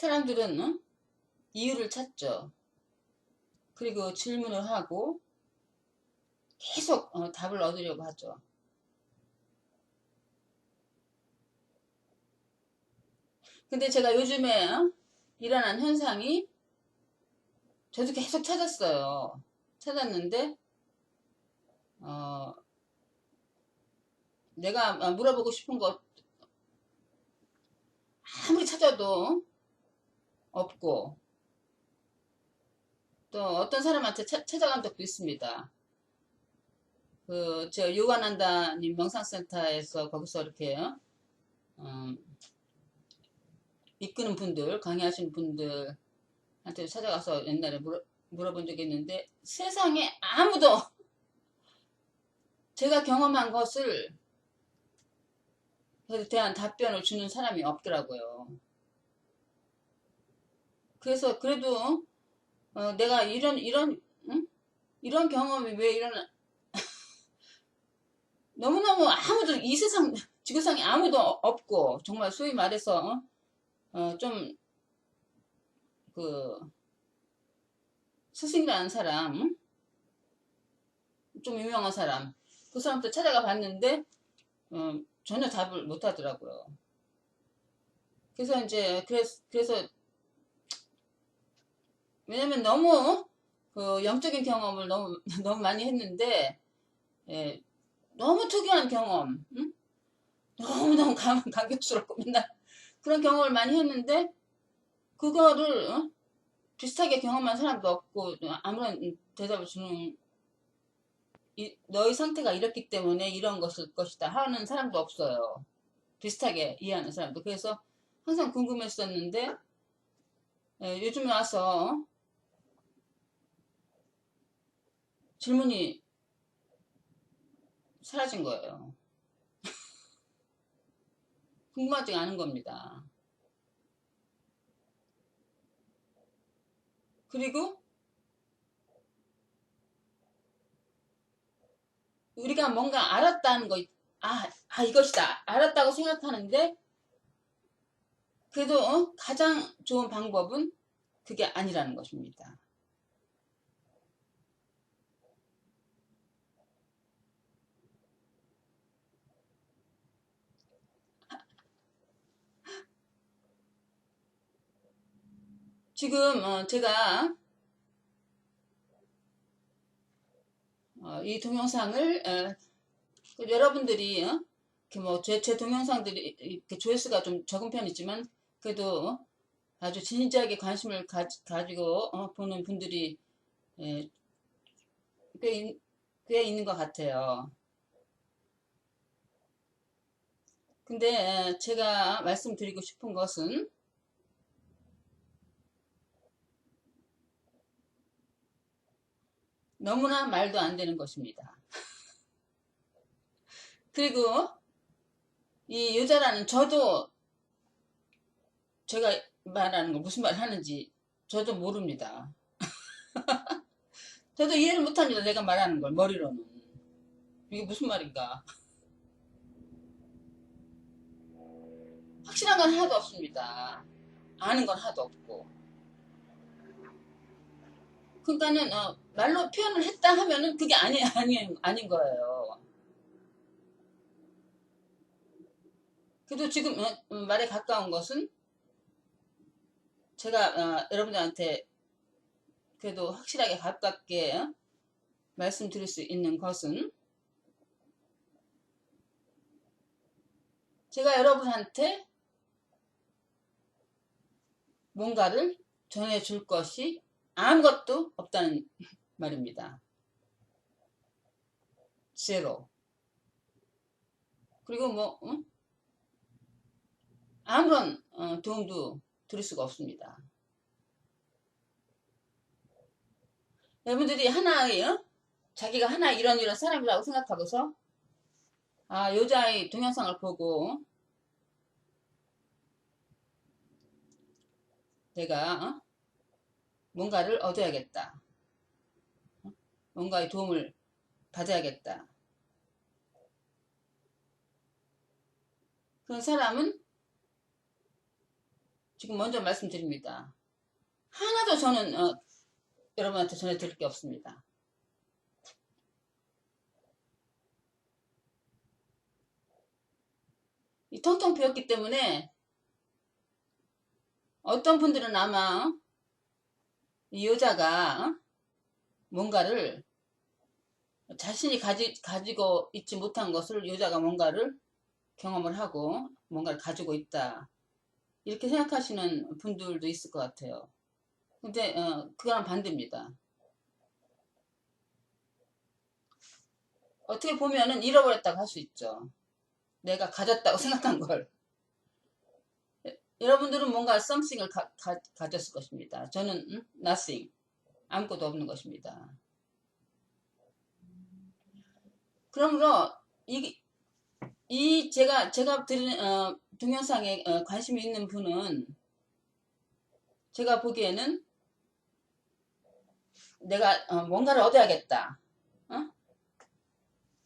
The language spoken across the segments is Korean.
사람들은 이유를 찾죠. 그리고 질문을 하고 계속 답을 얻으려고 하죠. 근데 제가 요즘에 일어난 현상이 저도 계속 찾았어요. 찾았는데 내가 물어보고 싶은 거 아무리 찾아도 없고, 또 어떤 사람한테 찾아간 적도 있습니다. 저 요가난다님 명상센터에서 거기서 이렇게 이끄는 분들, 강의하시는 분들한테 찾아가서 옛날에 물어본 적이 있는데, 세상에 아무도 제가 경험한 것을 대한 답변을 주는 사람이 없더라고요. 그래서 그래도 내가 응? 이런 경험이 왜 너무너무 아무도 이 세상 지구상에 아무도 없고, 정말 소위 말해서 좀 스승이라는 사람, 좀 유명한 사람, 그 사람도 찾아가 봤는데 전혀 답을 못 하더라고요. 그래서 이제 그래서 왜냐면 너무 영적인 경험을 너무 너무 많이 했는데, 예, 너무 특이한 경험, 응? 너무너무 감격스럽고 맨날 그런 경험을 많이 했는데, 그거를 비슷하게 경험한 사람도 없고, 아무런 대답을 주는, 너의 상태가 이렇기 때문에 이런 것이다 하는 사람도 없어요. 비슷하게 이해하는 사람도. 그래서 항상 궁금했었는데, 요즘에 와서 질문이 사라진 거예요. 궁금하지가 않은 겁니다. 그리고 우리가 뭔가 알았다는 거, 이것이다. 알았다고 생각하는데, 그래도 가장 좋은 방법은 그게 아니라는 것입니다. 지금 제가 이 동영상을 여러분들이 이렇게 제 동영상들이 이렇게 조회수가 좀 적은 편이지만, 그래도 아주 진지하게 관심을 가지고 보는 분들이 예, 꽤 있는 것 같아요. 근데 제가 말씀드리고 싶은 것은, 너무나 말도 안 되는 것입니다. 그리고 이 여자라는 저도, 제가 말하는 거 무슨 말 하는지 저도 모릅니다. 저도 이해를 못합니다. 내가 말하는 걸 머리로는. 이게 무슨 말인가. 확실한 건 하나도 없습니다. 아는 건 하나도 없고. 그러니까는 말로 표현을 했다 하면은 그게 아닌 거예요. 그래도 지금 말에 가까운 것은, 제가 여러분들한테 그래도 확실하게 가깝게 말씀드릴 수 있는 것은, 제가 여러분한테 뭔가를 전해줄 것이 아무것도 없다는 말입니다. 제로. 그리고 아무런 도움도 드릴 수가 없습니다. 여러분들이 하나의 자기가 하나 이런 사람이라고 생각하고서 여자의 동영상을 보고 내가 뭔가를 얻어야겠다, 뭔가의 도움을 받아야겠다, 그런 사람은 지금 먼저 말씀드립니다. 하나도 저는 여러분한테 전해드릴 게 없습니다. 텅텅 비었기 때문에 어떤 분들은 아마 이 여자가 뭔가를 자신이 가지고 있지 못한 것을 여자가 뭔가를 경험을 하고 뭔가를 가지고 있다. 이렇게 생각하시는 분들도 있을 것 같아요. 근데 그거랑 반대입니다. 어떻게 보면은 잃어버렸다고 할 수 있죠. 내가 가졌다고 생각한 걸. 여러분들은 뭔가 something을 가졌을 것입니다. 저는 nothing. 아무것도 없는 것입니다. 그러므로 제가 드리는 동영상에 관심이 있는 분은 제가 보기에는 내가 뭔가를 얻어야겠다.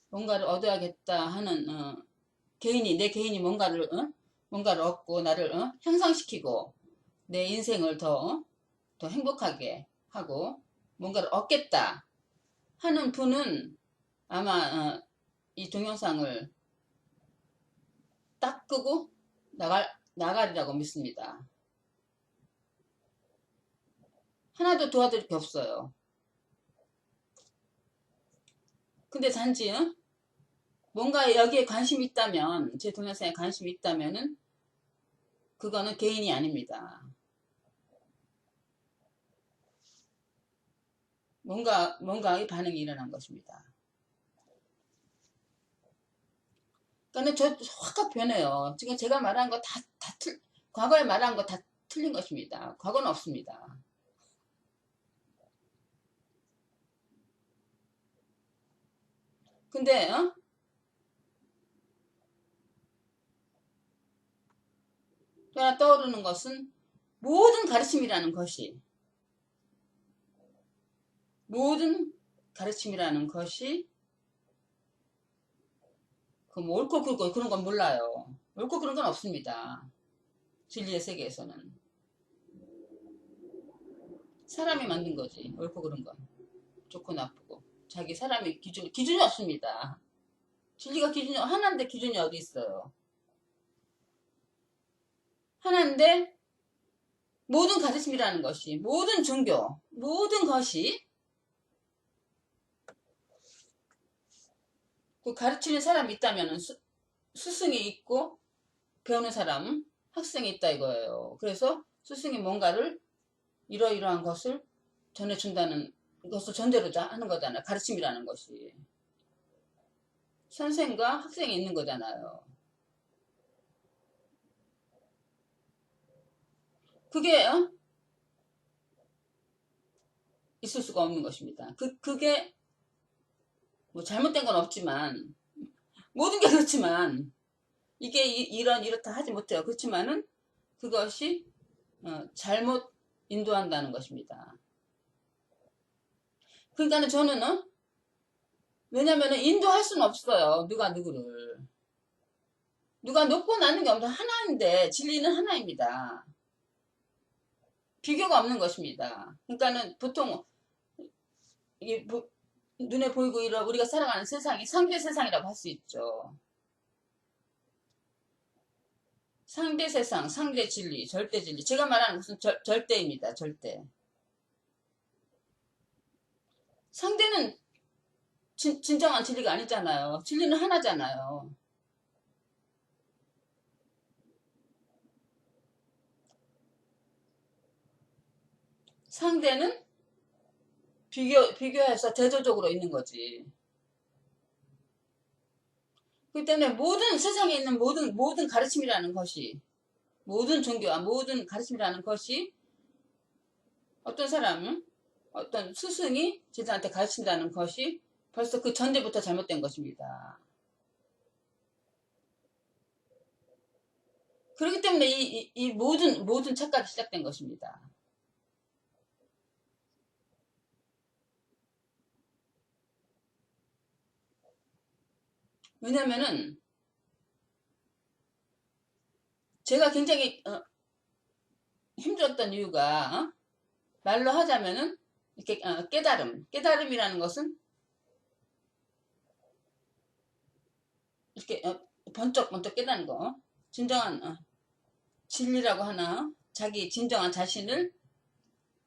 뭔가를 얻어야겠다 하는 내 개인이 뭔가를 얻고 나를 향상시키고 내 인생을 더 행복하게 하고 뭔가를 얻겠다 하는 분은 아마 이 동영상을 딱 끄고 나가리라고 믿습니다. 하나도 도와드릴 게 없어요. 근데 단지 뭔가 여기에 관심이 있다면, 제 동영상에 관심이 있다면은 그거는 개인이 아닙니다. 뭔가의 반응이 일어난 것입니다. 그러니까 저 확 변해요. 지금 제가 말한 거 과거에 말한 거 다 틀린 것입니다. 과거는 없습니다. 근데 또 하나 떠오르는 것은 모든 가르침이라는 것이 뭐 옳고 그르고 그런 건 몰라요. 옳고 그런 건 없습니다. 진리의 세계에서는 사람이 만든 거지. 옳고 그런 건 좋고 나쁘고 자기 사람의 기준이 없습니다. 진리가 기준이 하나인데 기준이 어디 있어요? 하나인데 모든 가르침이라는 것이 모든 종교 모든 것이 그 가르치는 사람이 있다면 스승이 있고 배우는 사람 학생이 있다 이거예요. 그래서 스승이 뭔가를 이러이러한 것을 전해준다는 것을 전제로 하는 거잖아요. 가르침이라는 것이 선생과 학생이 있는 거잖아요. 그게 있을 수가 없는 것입니다. 그게 뭐 잘못된 건 없지만 모든 게 그렇지만 이게 이렇다 하지 못해요. 그렇지만은 그것이 잘못 인도한다는 것입니다. 그러니까는 저는 왜냐면은 인도할 수는 없어요. 누가 누구를 누가 높고 낮는 게 없어. 하나인데 진리는 하나입니다. 비교가 없는 것입니다. 그러니까는 보통 이게 눈에 보이고 우리가 살아가는 세상이 상대 세상이라고 할 수 있죠. 상대 세상, 상대 진리, 절대 진리. 제가 말하는 것은 절대입니다. 절대. 상대는 진정한 진리가 아니잖아요. 진리는 하나잖아요. 상대는 비교해서 대조적으로 있는 거지. 그렇기 때문에 모든 세상에 있는 모든 가르침이라는 것이 모든 종교와 모든 가르침이라는 것이 어떤 사람은 어떤 스승이 제자한테 가르친다는 것이 벌써 그 전제부터 잘못된 것입니다. 그렇기 때문에 이 모든 착각이 시작된 것입니다. 왜냐면은 제가 굉장히 힘들었던 이유가 말로 하자면은 이렇게 깨달음이라는 것은 이렇게 번쩍번쩍 깨닫는 거, 진정한 진리라고 하나, 자기 진정한 자신을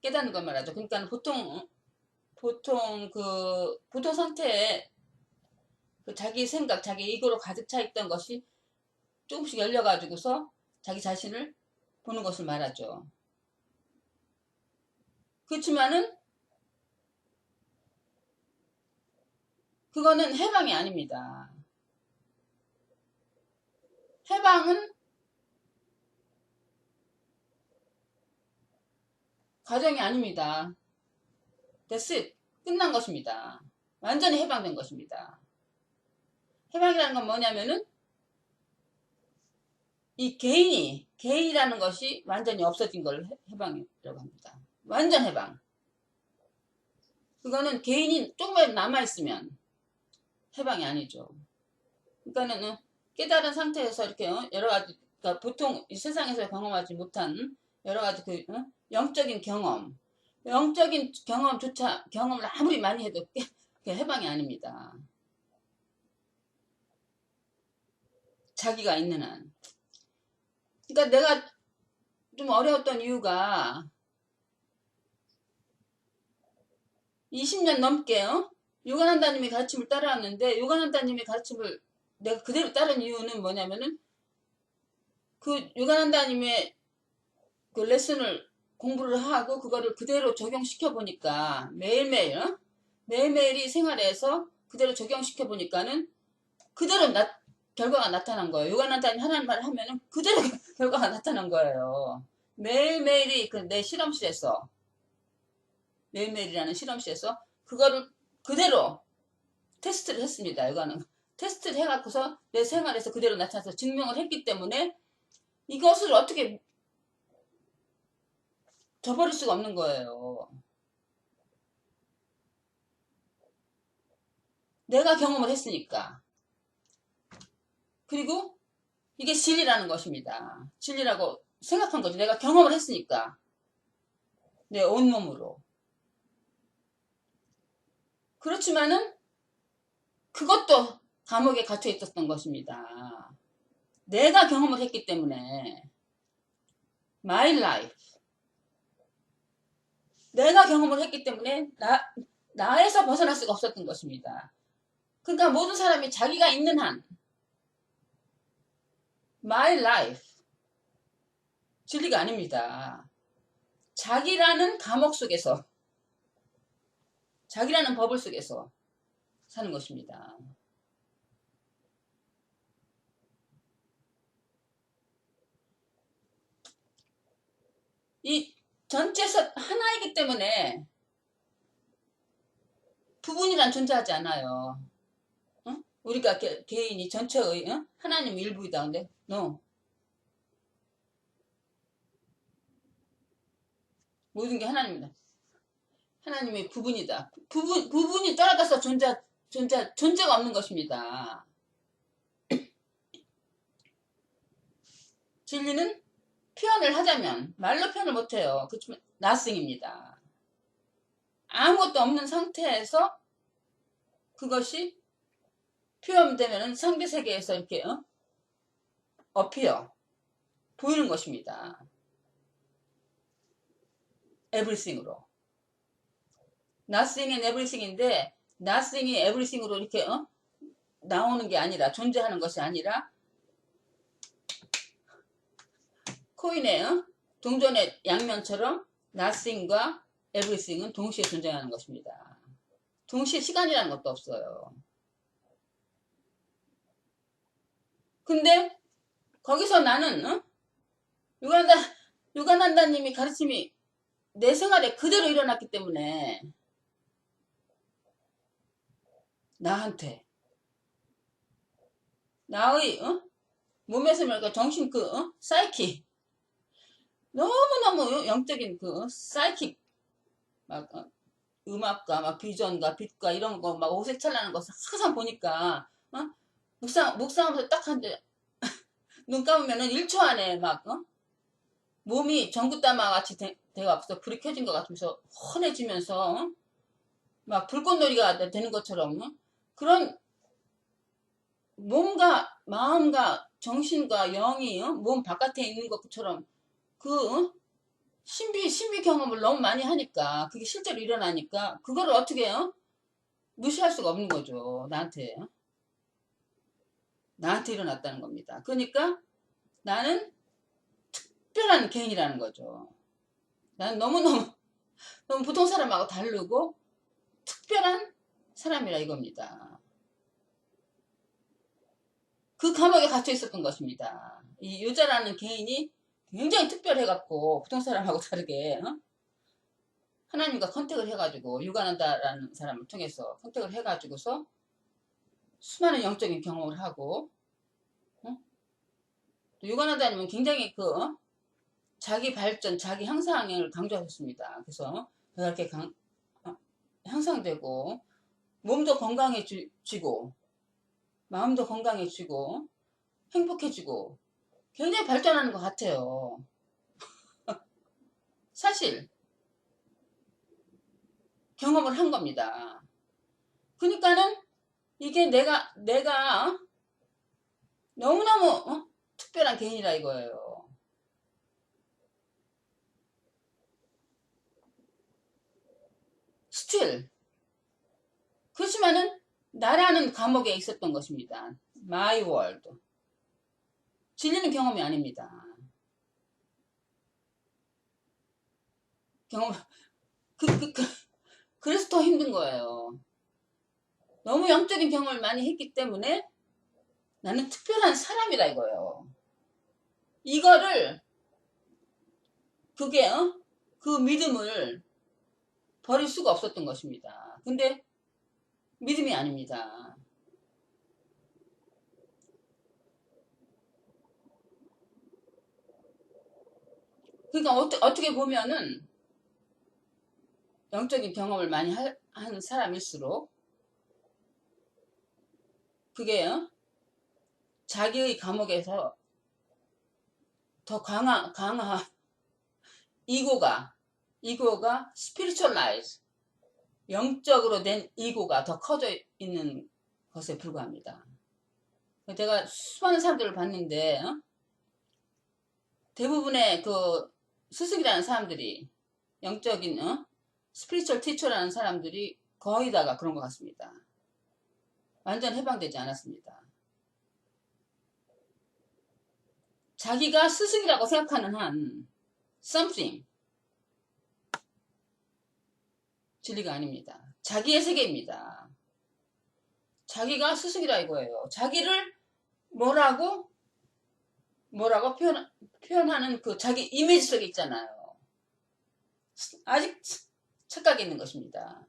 깨닫는 걸 말하죠. 그러니까 보통 상태에 그 자기 생각, 자기 이고로 가득 차 있던 것이 조금씩 열려가지고서 자기 자신을 보는 것을 말하죠. 그렇지만은 그거는 해방이 아닙니다. 해방은 과정이 아닙니다. That's it. 끝난 것입니다. 완전히 해방된 것입니다. 해방이라는 건 뭐냐면은 이 개인이라는 것이 완전히 없어진 걸 해방이라고 합니다. 완전 해방. 그거는 개인이 조금만 남아있으면 해방이 아니죠. 그러니까는 깨달은 상태에서 이렇게 여러 가지, 그러니까 보통 이 세상에서 경험하지 못한 여러 가지 영적인 경험조차 경험을 아무리 많이 해도 그게 해방이 아닙니다. 자기가 있는 한. 그러니까 내가 좀 어려웠던 이유가 20년 넘게 요가난다님의 가르침을 따라왔는데 요가난다님의 가르침을 내가 그대로 따른 이유는 뭐냐면은 그 요가난다님의 그 레슨을 공부를 하고 그거를 그대로 적용시켜 보니까 매일매일이 생활에서 그대로 적용시켜 보니까는 그대로 결과가 나타난 거예요. 요가난다님 하라는 말을 하면은 그대로 결과가 나타난 거예요. 매일매일이 그 내 실험실에서 매일매일이라는 실험실에서 그거를 그대로 테스트를 했습니다. 이거는 테스트를 해갖고서 내 생활에서 그대로 나타나서 증명을 했기 때문에 이것을 어떻게 저버릴 수가 없는 거예요. 내가 경험을 했으니까. 그리고 이게 진리라는 것입니다. 진리라고 생각한 거죠. 내가 경험을 했으니까. 내 온몸으로. 그렇지만은 그것도 감옥에 갇혀 있었던 것입니다. 내가 경험을 했기 때문에 my life 내가 경험을 했기 때문에 나에서 벗어날 수가 없었던 것입니다. 그러니까 모든 사람이 자기가 있는 한 my life 진리가 아닙니다. 자기라는 감옥 속에서 자기라는 버블 속에서 사는 것입니다. 이 전체에서 하나이기 때문에 부분이란 존재하지 않아요. 우리가 개인이 전체의 하나님 일부이다. 근데 no. 모든 게 하나님이다. 하나님의 부분이다. 부분이 떨어져서 존재가 없는 것입니다. 진리는 표현을 하자면 말로 표현을 못해요. 그렇지만 nothing입니다. 아무것도 없는 상태에서 그것이 표현되면 상대세계에서 이렇게 appear 보이는 것입니다. everything으로. nothing and everything인데 nothing이 everything으로 이렇게 나오는 게 아니라 존재하는 것이 아니라 코인의 동전의 양면처럼 nothing과 everything은 동시에 존재하는 것입니다. 동시에 시간이라는 것도 없어요. 근데 거기서 나는 요가난다님이 가르침이 내 생활에 그대로 일어났기 때문에 나한테 나의 몸에서 말까 정신 사이키 너무너무 영적인 사이킥 막 음악과 막 비전과 빛과 이런 거 막 오색찬란한 거 항상 보니까 묵상하면서 딱 한데 눈 감으면은 1초 안에 막 몸이 전구땀과 같이 돼갖고서 불이 켜진 것 같으면서 환해지면서 막 불꽃놀이가 되는 것처럼 그런 몸과 마음과 정신과 영이 몸 바깥에 있는 것처럼 그 신비 경험을 너무 많이 하니까 그게 실제로 일어나니까 그거를 어떻게 해요? 무시할 수가 없는 거죠. 나한테 일어났다는 겁니다. 그러니까 나는 특별한 개인이라는 거죠. 나는 너무너무 너무 보통 사람하고 다르고 특별한 사람이라 이겁니다. 그 감옥에 갇혀 있었던 것입니다. 이 유자라는 개인이 굉장히 특별해갖고 보통 사람하고 다르게 하나님과 컨택을 해가지고 유가난다라는 사람을 통해서 컨택을 해가지고서 수많은 영적인 경험을 하고 또 유가난다님은 굉장히 자기 발전, 자기 향상을 강조하셨습니다. 그래서 이렇게 향상되고 몸도 건강해지고 마음도 건강해지고 행복해지고 굉장히 발전하는 것 같아요. 사실 경험을 한 겁니다. 그러니까는 이게 내가 너무너무 특별한 개인이라 이거예요. 스틸 그렇지만은 나라는 감옥에 있었던 것입니다. My world. 질리는 경험이 아닙니다. 경험 그래서 더 힘든 거예요. 너무 영적인 경험을 많이 했기 때문에 나는 특별한 사람이라 이거예요. 이거를 그 믿음을 버릴 수가 없었던 것입니다. 근데 믿음이 아닙니다. 그러니까 어떻게 보면은 영적인 경험을 많이 하는 사람일수록 그게 자기의 감옥에서 더 강화 이고가 spiritualize 영적으로 된 이고가 더 커져 있는 것에 불과합니다. 제가 수많은 사람들을 봤는데 대부분의 그 스승이라는 사람들이 영적인 스피리추얼 티처라는 사람들이 거의 다가 그런 것 같습니다. 완전 해방되지 않았습니다. 자기가 스승이라고 생각하는 한 something 진리가 아닙니다. 자기의 세계입니다. 자기가 스승이라 이거예요. 자기를 뭐라고 표현하는 그 자기 이미지 속에 있잖아요. 아직 착각이 있는 것입니다.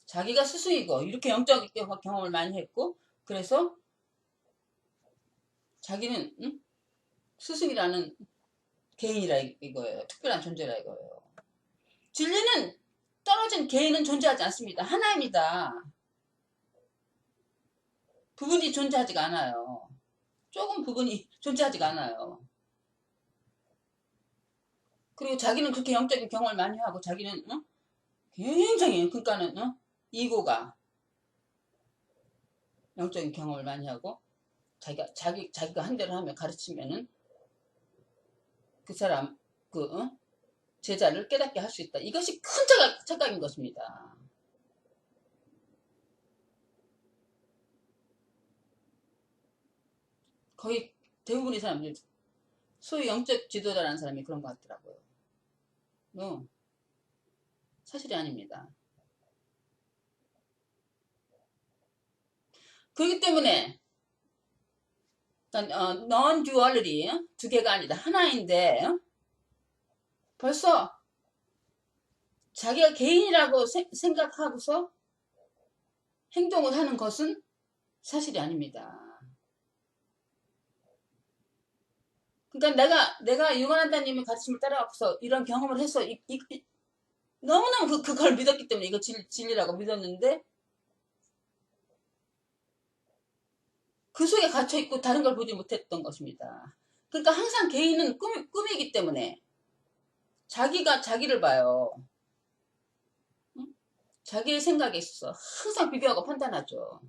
자기가 스승이고 이렇게 영적 경험을 많이 했고 그래서 자기는 스승이라는 개인이라 이거예요. 특별한 존재라 이거예요. 진리는 떨어진 개인은 존재하지 않습니다. 하나입니다. 부분이 존재하지가 않아요. 조금 부분이 존재하지가 않아요. 그리고 자기는 그렇게 영적인 경험을 많이 하고 자기는 굉장히 그러니까는 이고가 영적인 경험을 많이 하고 자기가 한 대로 하며 가르치면은 그 사람 제자를 깨닫게 할 수 있다. 이것이 큰 착각인 것입니다. 거의 대부분의 사람들 소위 영적 지도자라는 사람이 그런 것 같더라고요. 사실이 아닙니다. 그렇기 때문에 non-duality 두 개가 아니다. 하나인데 벌써 자기가 개인이라고 생각하고서 행동을 하는 것은 사실이 아닙니다. 그러니까 내가 유관한다님의 가르침을 따라가서 이런 경험을 해서 너무너무 그걸 믿었기 때문에 이거 진리라고 믿었는데 그 속에 갇혀있고 다른 걸 보지 못했던 것입니다. 그러니까 항상 개인은 꿈이기 때문에 자기가 자기를 봐요. 응? 자기의 생각에 있어서 항상 비교하고 판단하죠.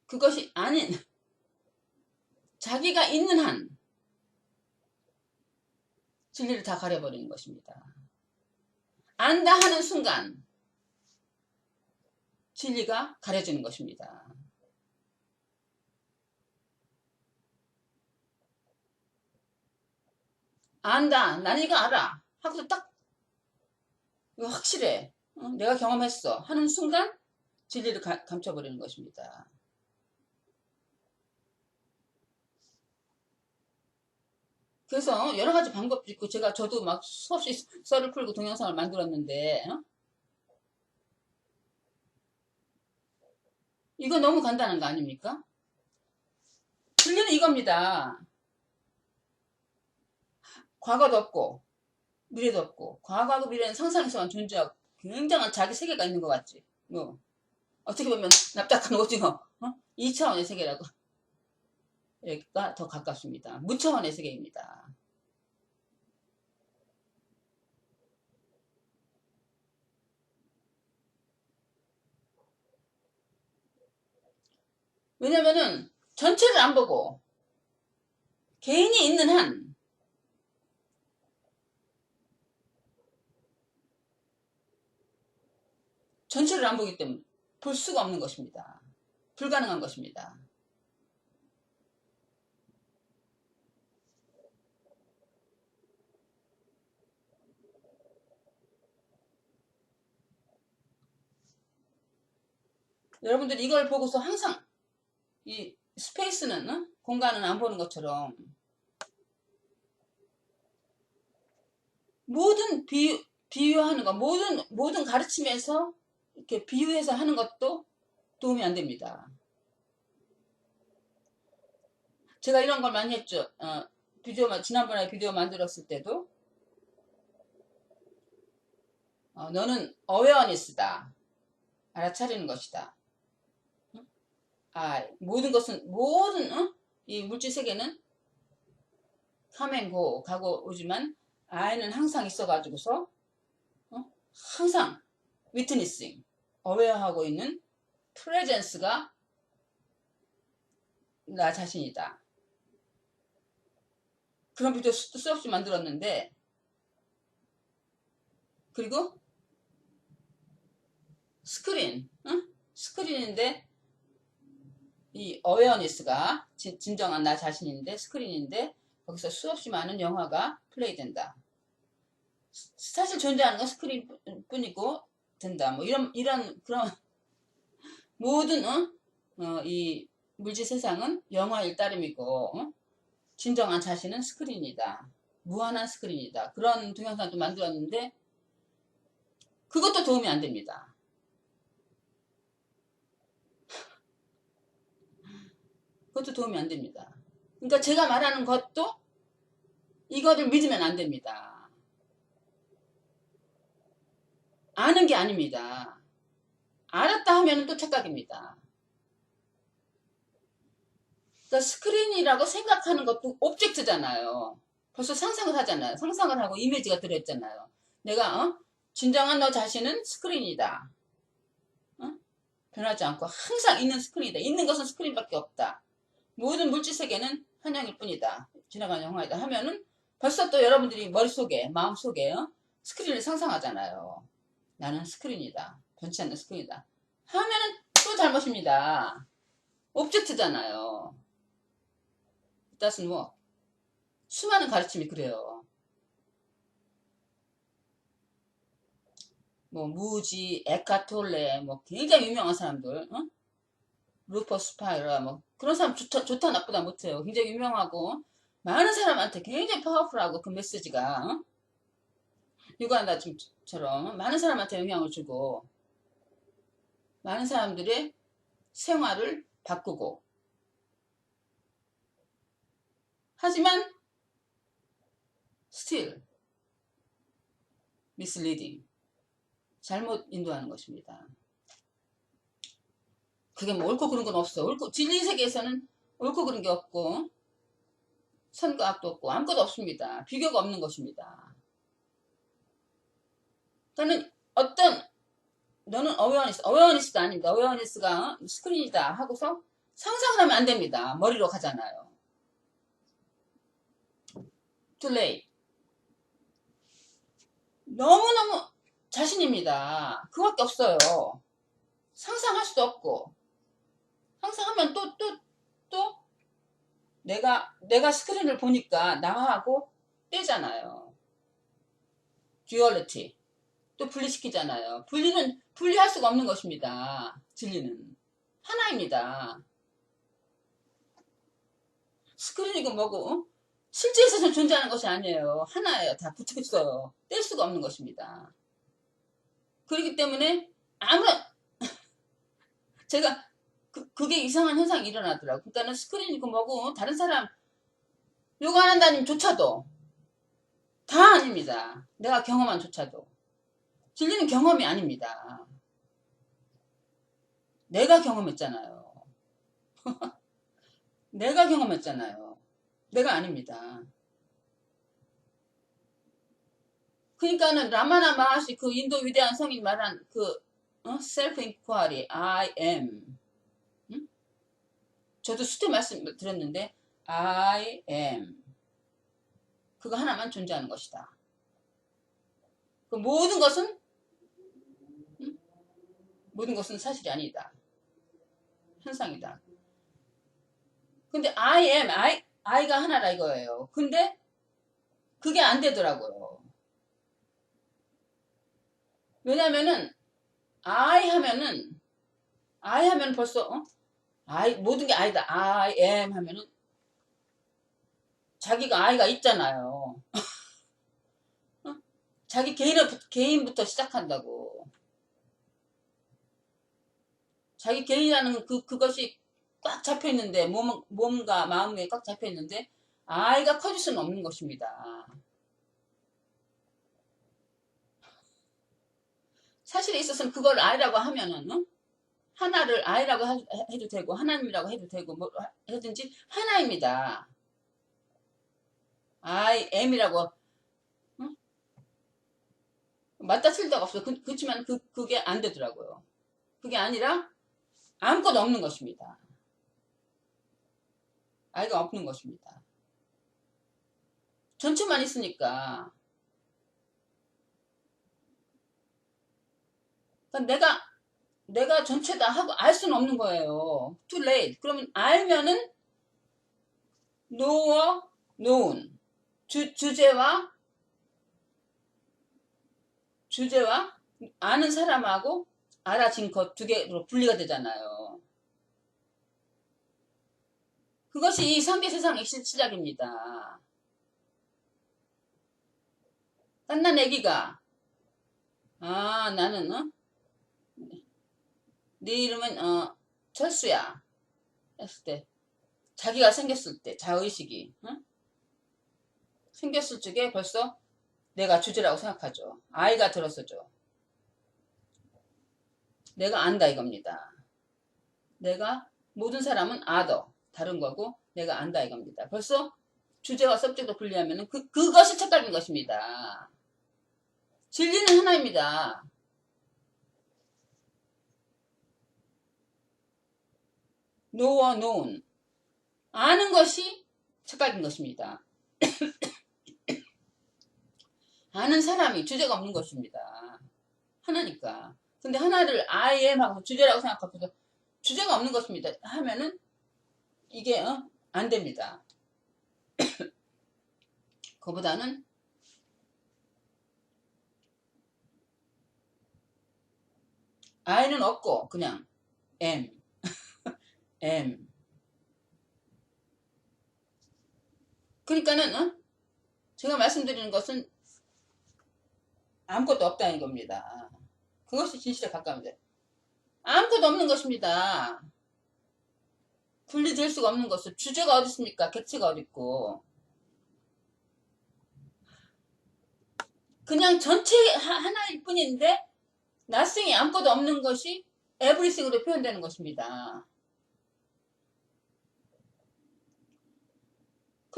그것이 아닌 자기가 있는 한 진리를 다 가려버리는 것입니다. 안다 하는 순간 진리가 가려지는 것입니다. 안다, 난 이거 알아 하고서 딱 이거 확실해, 내가 경험했어 하는 순간 진리를 감춰버리는 것입니다. 그래서 여러 가지 방법도 있고 저도 막 수없이 썰을 풀고 동영상을 만들었는데 이거 너무 간단한 거 아닙니까? 진리는 이겁니다. 과거도 없고 미래도 없고 과거하고 미래는 상상에서만 존재하고 굉장한 자기 세계가 있는 것 같지. 뭐 어떻게 보면 납작한 오징어 2차원의 세계라고 여기가 더 가깝습니다. 무차원의 세계입니다. 왜냐면은 전체를 안 보고 개인이 있는 한 전체를 안 보기 때문에 볼 수가 없는 것입니다. 불가능한 것입니다. 여러분들이 이걸 보고서 항상 이 스페이스는 공간은 안 보는 것처럼 모든 비유하는 거 모든 가르침에서 이렇게 비유해서 하는 것도 도움이 안 됩니다. 제가 이런 걸 많이 했죠. 지난번에 비디오 만들었을 때도 너는 어웨어니스다. 알아차리는 것이다. 모든 이 물질 세계는 카멘고 가고 오지만 아이는 항상 있어가지고서 항상 위트니싱 어웨어하고 있는 프레젠스가 나 자신이다. 그런 비디오 수없이 만들었는데 그리고 스크린인데 이 어웨어니스가 진정한 나 자신인데 스크린인데 거기서 수없이 많은 영화가 플레이된다. 사실 존재하는 건 스크린뿐이고 된다. 뭐 이런 그런 모든 이 물질 세상은 영화일 따름이고 진정한 자신은 스크린이다. 무한한 스크린이다. 그런 동영상도 만들었는데 그것도 도움이 안 됩니다. 그것도 도움이 안 됩니다. 그러니까 제가 말하는 것도 이거를 믿으면 안 됩니다. 아는 게 아닙니다. 알았다 하면 또 착각입니다. 그러니까 스크린이라고 생각하는 것도 오브젝트잖아요. 벌써 상상을 하잖아요. 상상을 하고 이미지가 들어있잖아요. 내가 진정한 너 자신은 스크린이다. 변하지 않고 항상 있는 스크린이다. 있는 것은 스크린밖에 없다. 모든 물질 세계는 한영일 뿐이다. 지나가는 영화이다 하면은 벌써 또 여러분들이 머릿속에 마음속에 스크린을 상상하잖아요. 나는 스크린이다. 변치 않는 스크린이다. 하면은 또 잘못입니다. 오브젝트잖아요. It doesn't work. 수많은 가르침이 그래요. 뭐 무지, 에카톨레, 뭐 굉장히 유명한 사람들, 루퍼 스파이라, 뭐 그런 사람 좋다 나쁘다 못해요. 굉장히 유명하고 많은 사람한테 굉장히 파워풀하고 그 메시지가 유간다처럼 많은 사람한테 영향을 주고 많은 사람들의 생활을 바꾸고 하지만 still misleading 잘못 인도하는 것입니다. 그게 뭐 옳고 그른 건 없어. 진리 세계에서는 옳고 그른 게 없고 선과 악도 없고 아무것도 없습니다. 비교가 없는 것입니다. 그러니까 너는 어웨어니스도 아닙니다. 어웨어니스가 스크린이다 하고서 상상을 하면 안 됩니다. 머리로 가잖아요. Too late. 너무너무 자신입니다. 그거밖에 없어요. 상상할 수도 없고 상상하면 또 내가 스크린을 보니까 나하고 떼잖아요. 듀얼리티. 또 분리시키잖아요. 분리할 수가 없는 것입니다. 진리는 하나입니다. 스크린이고 뭐고 실제 있어서 존재하는 것이 아니에요. 하나예요. 다 붙어있어요. 뗄 수가 없는 것입니다. 그렇기 때문에 아무런 제가 그게 이상한 현상이 일어나더라고요. 그러니까는 스크린이고 뭐고 다른 사람 요거 안 한다님 조차도 다 아닙니다. 내가 경험한 조차도 진리는 경험이 아닙니다. 내가 경험했잖아요. 내가 경험했잖아요. 내가 아닙니다. 그러니까는 라마나 마하시 그 인도 위대한 성인 말한 그 셀프 인quiry I am. 저도 수트 말씀 드렸는데 I am. 그거 하나만 존재하는 것이다. 그 모든 것은 사실이 아니다. 현상이다. 근데 I am, I가 하나라 이거예요. 근데 그게 안 되더라고요. 왜냐면은 I 하면 벌써 모든 게 I다. I am 하면은 자기가 I가 있잖아요. 자기 개인부터 시작한다고. 자기 개인이라는 그것이 꽉 잡혀있는데 몸과 마음에 꽉 잡혀있는데 I가 커질 수는 없는 것입니다. 사실에 있어서는 그걸 I라고 하면은 하나를 I라고 해도 되고 하나님이라고 해도 되고 뭐 하든지 하나입니다. I am이라고 맞다 틀다가 없어. 그렇지만 그게 안 되더라고요. 그게 아니라 아무것도 없는 것입니다. I가 없는 것입니다. 전체만 있으니까. 그러니까 내가 전체다 하고 알 수는 없는 거예요. Too late. 그러면 알면은 knower, known. 주제와 아는 사람하고 알아진 것 두 개로 분리가 되잖아요. 그것이 이 상대 세상의 시작입니다. 갓난 애기가 나는 네 이름은 철수야 했을 때 자기가 생겼을 때 자의식이 생겼을 적에 벌써 내가 주제라고 생각하죠. 아이가 들었어죠. 내가 안다 이겁니다. 내가 모든 사람은 아더 다른 거고 내가 안다 이겁니다. 벌써 주제와 서브젝트 분리하면 그것이 착각인 것입니다. 진리는 하나입니다. knower, known. 아는 것이 착각인 것입니다. 아는 사람이 주제가 없는 것입니다. 하나니까. 근데 하나를 I am 하고 주제라고 생각하고서 주제가 없는 것입니다. 하면은 이게 안 됩니다. 그보다는 I는 없고 그냥 am. am. 그러니까는 제가 말씀드리는 것은 아무것도 없다는 겁니다. 그것이 진실에 가까운데 아무것도 없는 것입니다. 분리될 수가 없는 것은 주제가 어디 있습니까? 객체가 어디 있고 그냥 전체 하나일 뿐인데 nothing이 아무것도 없는 것이 everything으로 표현되는 것입니다.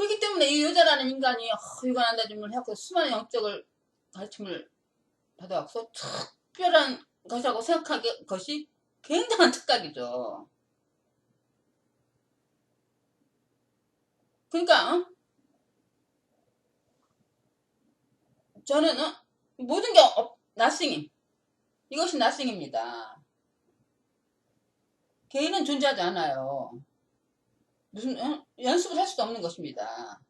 그렇기 때문에 이 여자라는 인간이 유관한다 점을 해갖고 수많은 영적을 가르침을 받아갖고 특별한 것이라고 생각하는 것이 굉장한 착각이죠. 그러니까 저는 모든 게 나싱, 이것이 나싱입니다. 개인은 존재하지 않아요. 무슨 연습을 할 수도 없는 것입니다.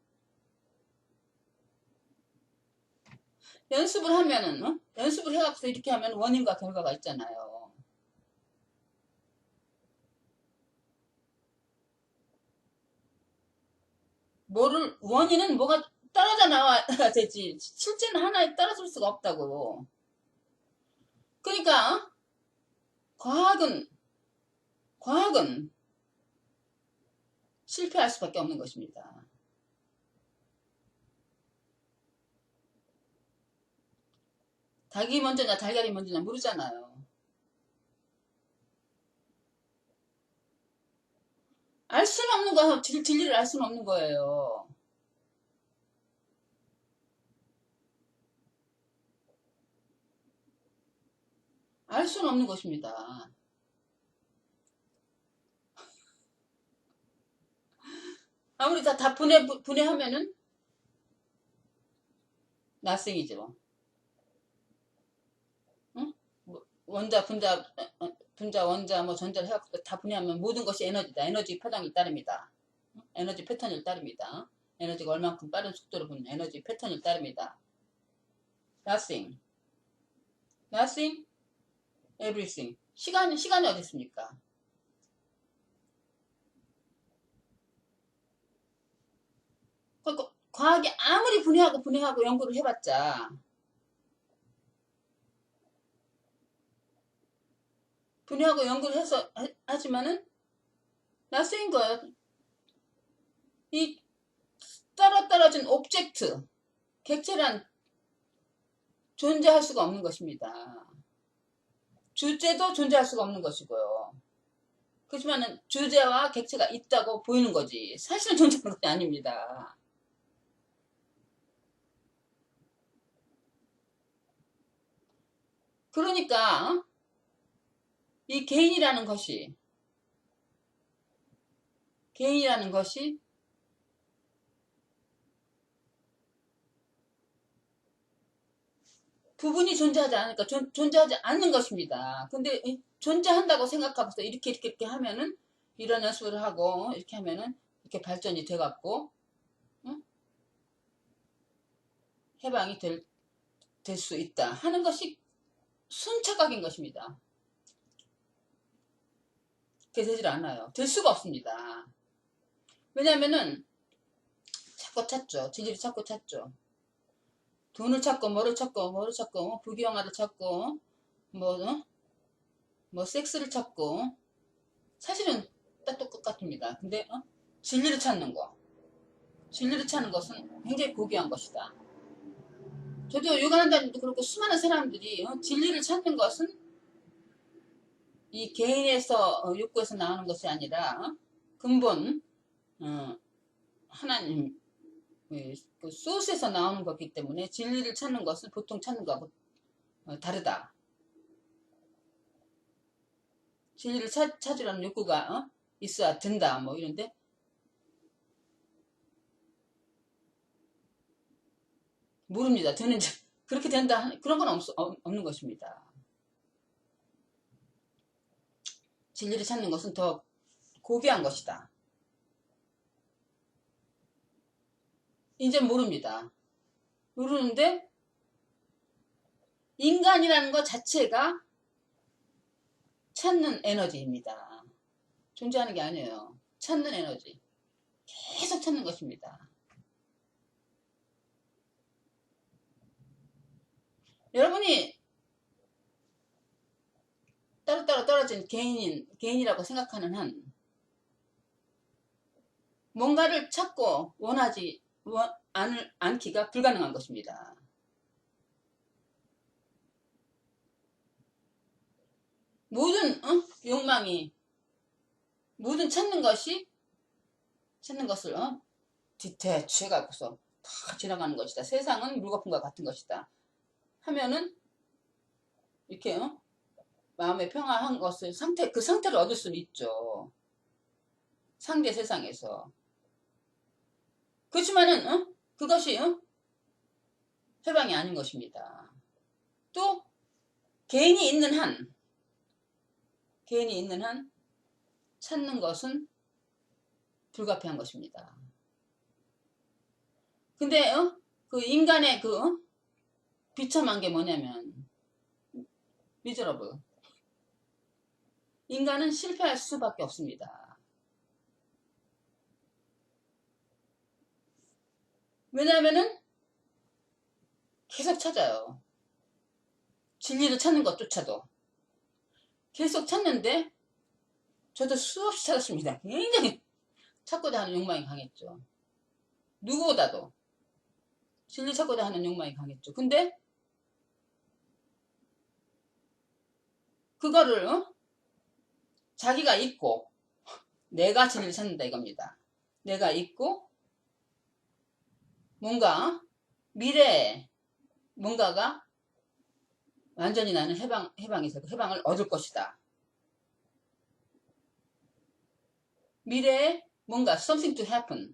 연습을 하면은 연습을 해갖고 이렇게 하면 원인과 결과가 있잖아요. 원인은 뭐가 떨어져 나와야 되지. 실제는 하나에 떨어질 수가 없다고. 그러니까 과학은 실패할 수밖에 없는 것입니다. 닭이 먼저냐 달걀이 먼저냐 모르잖아요. 알 수는 없는 거예요. 진리를 알 수는 없는 거예요. 알 수는 없는 것입니다. 아무리 다 분해하면은 나생이죠. 응? 원자, 분자, 원자, 전자를 해갖고 다 분해하면 모든 것이 에너지다. 에너지 파장이 따릅니다. 에너지 패턴을 따릅니다. 에너지가 얼만큼 빠른 속도로 부는 에너지 패턴을 따릅니다. Nothing, everything. 시간이 어디 있습니까? 그러니까 과학이 아무리 분해하고 연구를 해봤자 분해하고 연구를 해서 하지만은 나스인 거예요. 이 떨어진 오브젝트, 객체란 존재할 수가 없는 것입니다. 주제도 존재할 수가 없는 것이고요. 그렇지만은 주제와 객체가 있다고 보이는 거지 사실은 존재하는 것이 아닙니다. 그러니까 이 개인이라는 것이 부분이 존재하지 않으니까 존재하지 않는 것입니다. 근데 존재한다고 생각하고서 이렇게 하면은 이런 연습을 하고 이렇게 하면은 이렇게 발전이 돼갖고 응? 해방이 될 수 있다 하는 것이 순착각인 것입니다. 그게 되질 않아요. 될 수가 없습니다. 왜냐면은 자꾸 찾죠. 진리를 자꾸 찾죠. 돈을 찾고 뭐를 찾고 부귀영화를 찾고 뭐 섹스를 찾고 사실은 다 똑같습니다. 근데 진리를 찾는 것은 굉장히 고귀한 것이다. 저도 요가한다님도 그렇고 수많은 사람들이 진리를 찾는 것은 이 개인에서 욕구에서 나오는 것이 아니라 근본 하나님 그 소스에서 나오는 거기 때문에 진리를 찾는 것은 보통 찾는 거하고 다르다. 진리를 찾으려는 욕구가 있어야 된다. 뭐 이런데 모릅니다. 되는지 그렇게 된다. 그런 건 없는 것입니다. 진리를 찾는 것은 더 고귀한 것이다. 이제 모릅니다. 모르는데 인간이라는 것 자체가 찾는 에너지입니다. 존재하는 게 아니에요. 찾는 에너지. 계속 찾는 것입니다. 여러분이 따로따로 떨어진 개인이라고 생각하는 한 뭔가를 찾고 원하지 않기가 불가능한 것입니다. 모든 욕망이 모든 찾는 것을 디테치 해갖고서 다 지나가는 것이다. 세상은 물거품과 같은 것이다. 하면은 이렇게 마음의 평화한 것을 그 상태를 얻을 수는 있죠. 상대 세상에서. 그렇지만은 그것이 해방이 아닌 것입니다. 또 개인이 있는 한 찾는 것은 불가피한 것입니다. 근데 그 인간의 그 비참한 게 뭐냐면 미저러블. 인간은 실패할 수밖에 없습니다. 왜냐하면은 계속 찾아요. 진리를 찾는 것조차도 계속 찾는데 저도 수없이 찾았습니다. 굉장히 찾고자 하는 욕망이 강했죠. 누구보다도 진리 찾고자 하는 욕망이 강했죠. 근데 그거를 자기가 있고 내가 진리를 찾는다 이겁니다. 내가 있고 뭔가 미래에 뭔가가 완전히 나는 해방을 얻을 것이다. 미래에 뭔가 something to happen.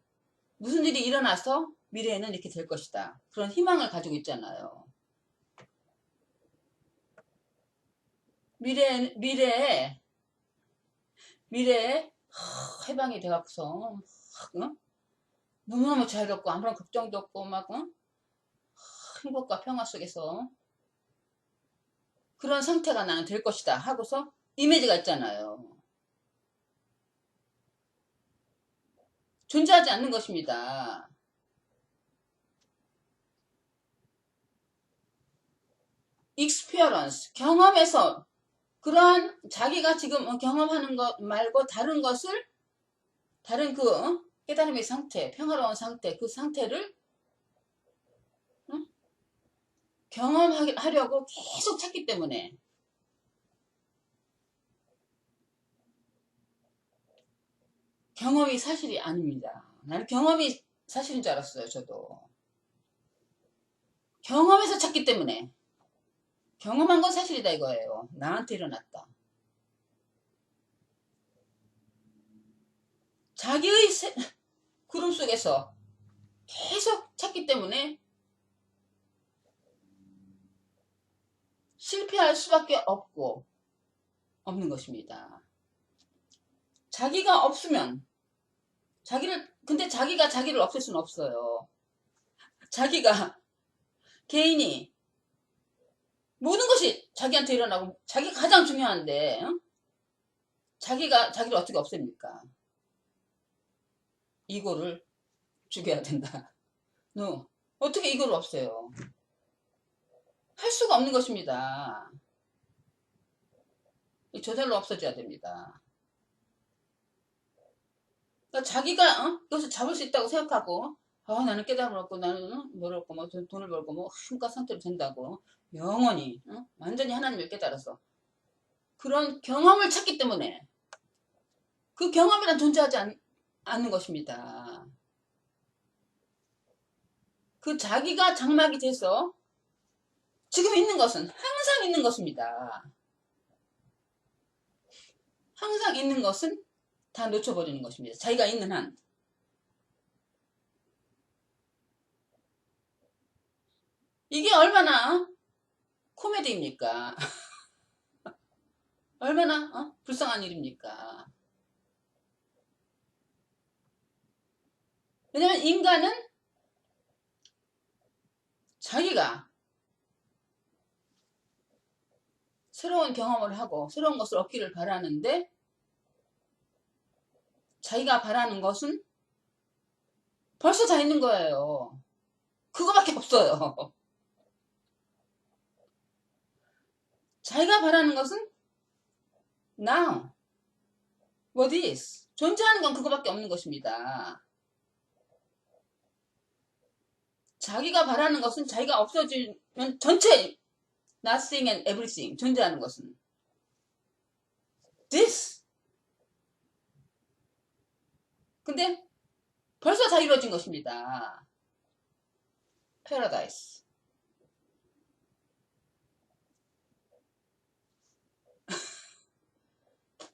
무슨 일이 일어나서 미래에는 이렇게 될 것이다. 그런 희망을 가지고 있잖아요. 미래에 해방이 돼갖고서 너무너무 자유롭고 아무런 걱정도 없고 막 행복과 평화 속에서 그런 상태가 나는 될 것이다 하고서 이미지가 있잖아요. 존재하지 않는 것입니다. experience, 경험에서 그러한 자기가 지금 경험하는 것 말고 다른 것을 다른 그 깨달음의 상태, 평화로운 상태, 그 상태를 경험하려고 계속 찾기 때문에 경험이 사실이 아닙니다. 나는 경험이 사실인 줄 알았어요. 저도. 경험에서 찾기 때문에 경험한 건 사실이다 이거예요. 나한테 일어났다. 자기의 구름 속에서 계속 찾기 때문에 실패할 수밖에 없는 것입니다. 자기가 없으면 근데 자기가 자기를 없앨 수는 없어요. 개인이 모든 것이 자기한테 일어나고 자기가 가장 중요한데 자기가 자기를 어떻게 없앱니까? 이거를 죽여야 된다. no. 어떻게 이거를 없애요? 할 수가 없는 것입니다. 저절로 없어져야 됩니다. 그러니까 자기가 이것을 잡을 수 있다고 생각하고 나는 깨달음을 얻고 나는 뭐를 얻고 뭐 돈을 벌고 뭐 힘과 상태로 된다고 영원히 완전히 하나님을 깨달아서 그런 경험을 찾기 때문에 그 경험이란 존재하지 않는 것입니다. 그 자기가 장막이 돼서 지금 있는 것은 항상 있는 것입니다. 항상 있는 것은 다 놓쳐버리는 것입니다. 자기가 있는 한. 이게 얼마나 코미디입니까? 얼마나 불쌍한 일입니까? 왜냐면 인간은 자기가 새로운 경험을 하고 새로운 것을 얻기를 바라는데 자기가 바라는 것은 벌써 다 있는 거예요. 그거밖에 없어요. 자기가 바라는 것은 now, what is. 존재하는 건 그거밖에 없는 것입니다. 자기가 바라는 것은 자기가 없어지면 전체 nothing and everything 존재하는 것은 this. 근데 벌써 다 이루어진 것입니다. 패러다이스.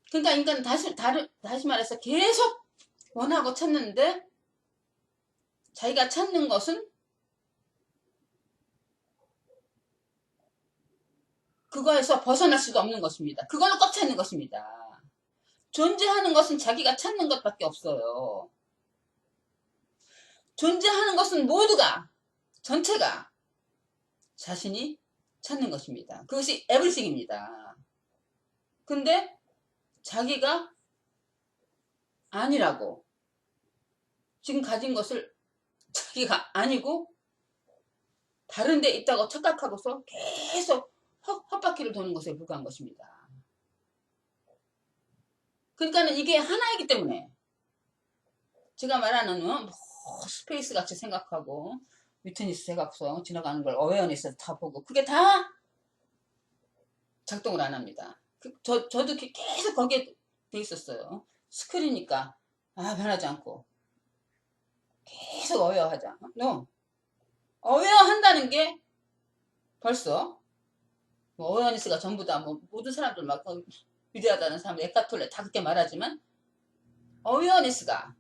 그러니까 인간은 다시 말해서 계속 원하고 찾는데 자기가 찾는 것은 그거에서 벗어날 수도 없는 것입니다. 그걸로 꽉 차 있는 것입니다. 존재하는 것은 자기가 찾는 것밖에 없어요. 존재하는 것은 모두가, 전체가 자신이 찾는 것입니다. 그것이 에브리싱입니다. 근데 자기가 아니라고, 지금 가진 것을 자기가 아니고 다른 데 있다고 착각하고서 계속 헛바퀴를 도는 것에 불과한 것입니다. 그러니까는 이게 하나이기 때문에 제가 말하는 스페이스 같이 생각하고 위트니스 해갖고서 지나가는 걸 어웨어니스 다 보고 그게 다 작동을 안 합니다. 저도 계속 거기에 돼 있었어요. 스크린이니까 변하지 않고 계속 어웨어하자. 어웨어 한다는 게 벌써 어웨어니스가 전부다. 모든 사람들 막 위대하다는 사람, 에카톨레 다 그렇게 말하지만 어웨어니스가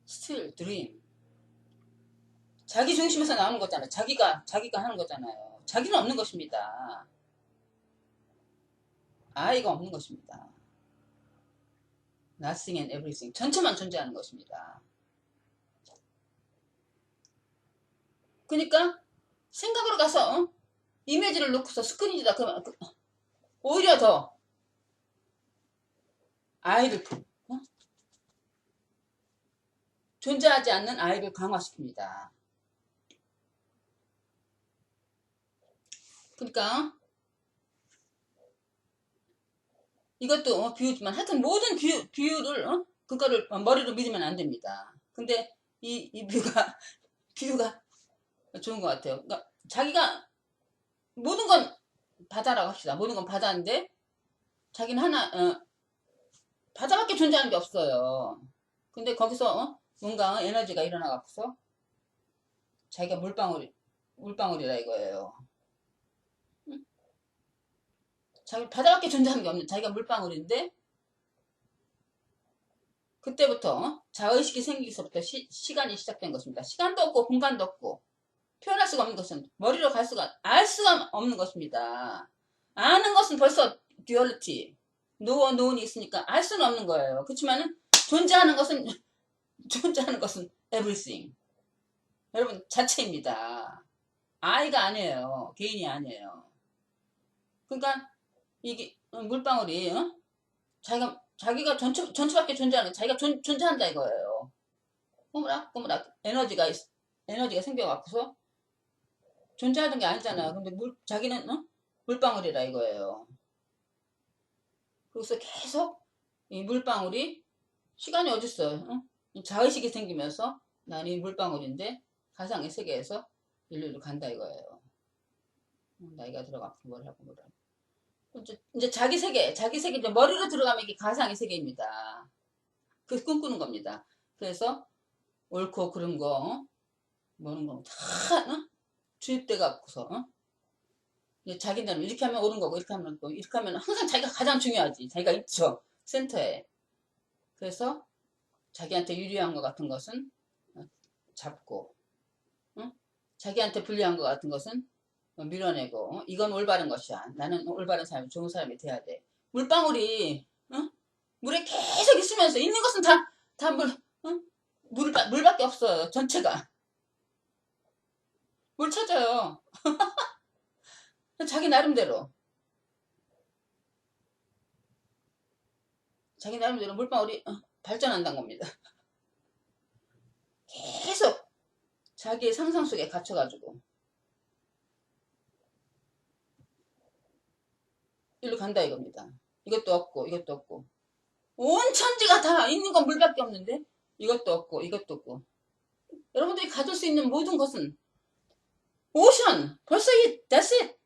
still dream. 자기 중심에서 나오는 거잖아요. 자기가 하는 거잖아요. 자기는 없는 것입니다. I가 없는 것입니다. Nothing and everything. 전체만 존재하는 것입니다. 그러니까 생각으로 가서 이미지를 놓고서 스크린이다. 오히려 더 I를 존재하지 않는 I를 강화시킵니다. 그러니까 이것도 비유지만 하여튼 모든 비유를 그거를 머리로 믿으면 안 됩니다. 근데 이 비유가 좋은 것 같아요. 그러니까 자기가 모든 건 바다라고 합시다. 모든 건 바다인데 자기는 바다밖에 존재하는 게 없어요. 근데 거기서 뭔가 에너지가 일어나 갖고서 자기가 물방울이라 이거예요. 자기 바다밖에 존재하는 게 없는 자기가 물방울인데 그때부터 자의식이 생기기서부터 시간이 시작된 것입니다. 시간도 없고 공간도 없고 표현할 수가 없는 것은 머리로 알 수가 없는 것입니다. 아는 것은 벌써 듀얼리티, 노원이 있으니까 알 수는 없는 거예요. 그렇지만은 존재하는 것은 everything. 여러분 자체입니다. 아이가 아니에요. 개인이 아니에요. 그러니까 이게 물방울이 자기가 전체밖에 존재하는 자기가 존재한다 이거예요. 꼬무락 에너지가 생겨갖고서 존재하던 게 아니잖아요. 근데 자기는 물방울이라 이거예요. 그래서 계속 이 물방울이 시간이 어딨어요? 자의식이 생기면서 난 이 물방울인데 가상의 세계에서 일로 간다 이거예요. 나이가 들어가고 뭘 하고. 이제 자기 세계 이제 머리로 들어가면 이게 가상의 세계입니다. 그래서 꿈꾸는 겁니다. 그래서 옳고 그른 거 뭐는 거 다 주입돼 갖고서 자기는 이렇게 하면 옳은 거고 이렇게 하면 항상 자기가 가장 중요하지. 자기가 있죠. 센터에. 그래서 자기한테 유리한 것 같은 것은 잡고 자기한테 불리한 것 같은 것은 밀어내고 이건 올바른 것이야. 나는 올바른 사람이 좋은 사람이 돼야 돼. 물방울이 물에 계속 있으면서 있는 것은 다 물밖에 없어요. 전체가 물 찾아요. 자기 나름대로 물방울이 발전한다는 겁니다. 계속 자기의 상상 속에 갇혀가지고 일로 간다 이겁니다. 이것도 없고 온 천지가 다 있는 건 물밖에 없는데 이것도 없고 여러분들이 가질 수 있는 모든 것은 오션 벌써 that's it.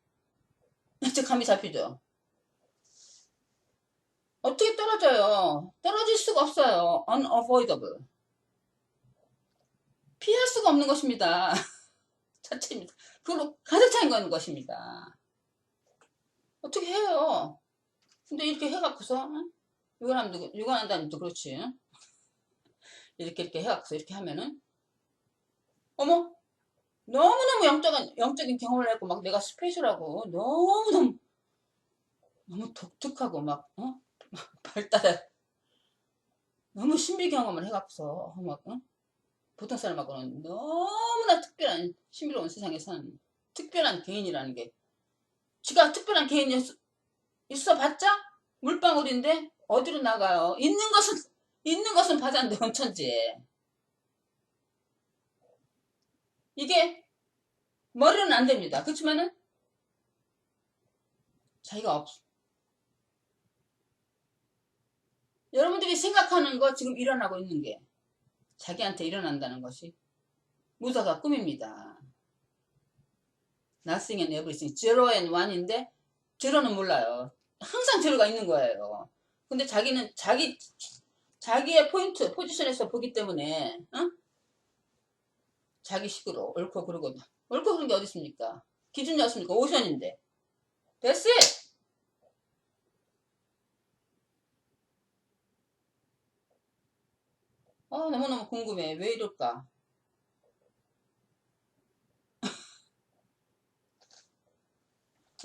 이제 감이 잡히죠. 어떻게 떨어져요? 떨어질 수가 없어요. unavoidable. 피할 수가 없는 것입니다. 자체입니다. 그걸로 가득 차 있는 것입니다. 어떻게 해요? 근데 이렇게 해갖고서, 응? 유관한다는 또 그렇지. 응? 이렇게 해갖고서 이렇게 하면은, 어머! 너무너무 영적인 경험을 했고, 막 내가 스페셜하고, 너무 독특하고, 발달해. 너무 신비 경험을 해갖고서, 막, 응? 보통 사람하고는 너무나 특별한, 신비로운 세상에 사는 특별한 개인이라는 게, 지가 특별한 개인이 있어 봤자 물방울인데, 어디로 나가요? 있는 것은 바다인데, 온천지에. 이게, 머리는 안 됩니다. 그렇지만은, 자기가 없어. 여러분들이 생각하는 거 지금 일어나고 있는 게 자기한테 일어난다는 것이 무사가 꿈입니다. Nothing and everything. Zero and one인데 제로는 몰라요. 항상 제로가 있는 거예요. 근데 자기는 자기의 포지션에서 보기 때문에 어? 자기식으로 옳고 그르고 옳고 그른 게 어디 있습니까? 기준이 없습니까? 오션인데. That's it. 너무너무 궁금해. 왜 이럴까?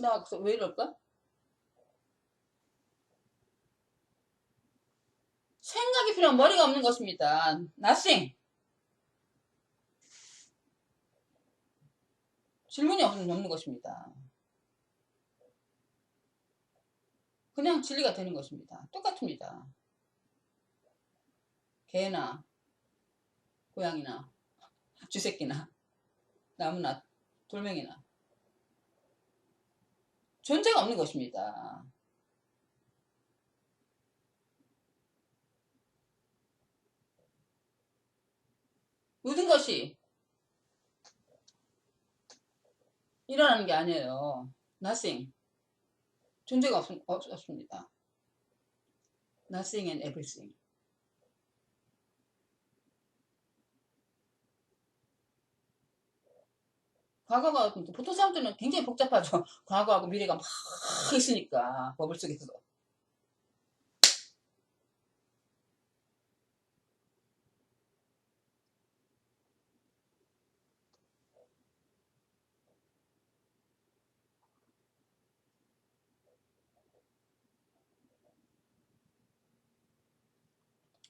나 왜 이럴까? 생각이 필요한 머리가 없는 것입니다. Nothing. 질문이 없는 것입니다. 그냥 진리가 되는 것입니다. 똑같습니다. 개나 고양이나 쥐새끼나 나무나 돌멩이나 존재가 없는 것입니다. 모든 것이 일어나는 게 아니에요. Nothing. 존재가 없습니다. Nothing and everything. 과거가 보통 사람들은 굉장히 복잡하죠. 과거하고 미래가 막 있으니까 버블 속에서.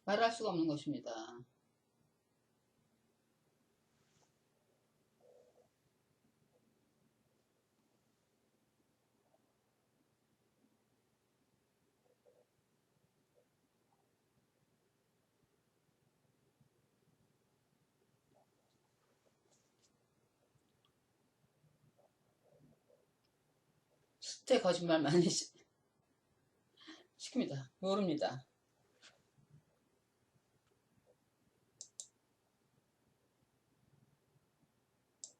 말할 수가 없는 것입니다. 스테 거짓말 많이 시킵니다. 모릅니다.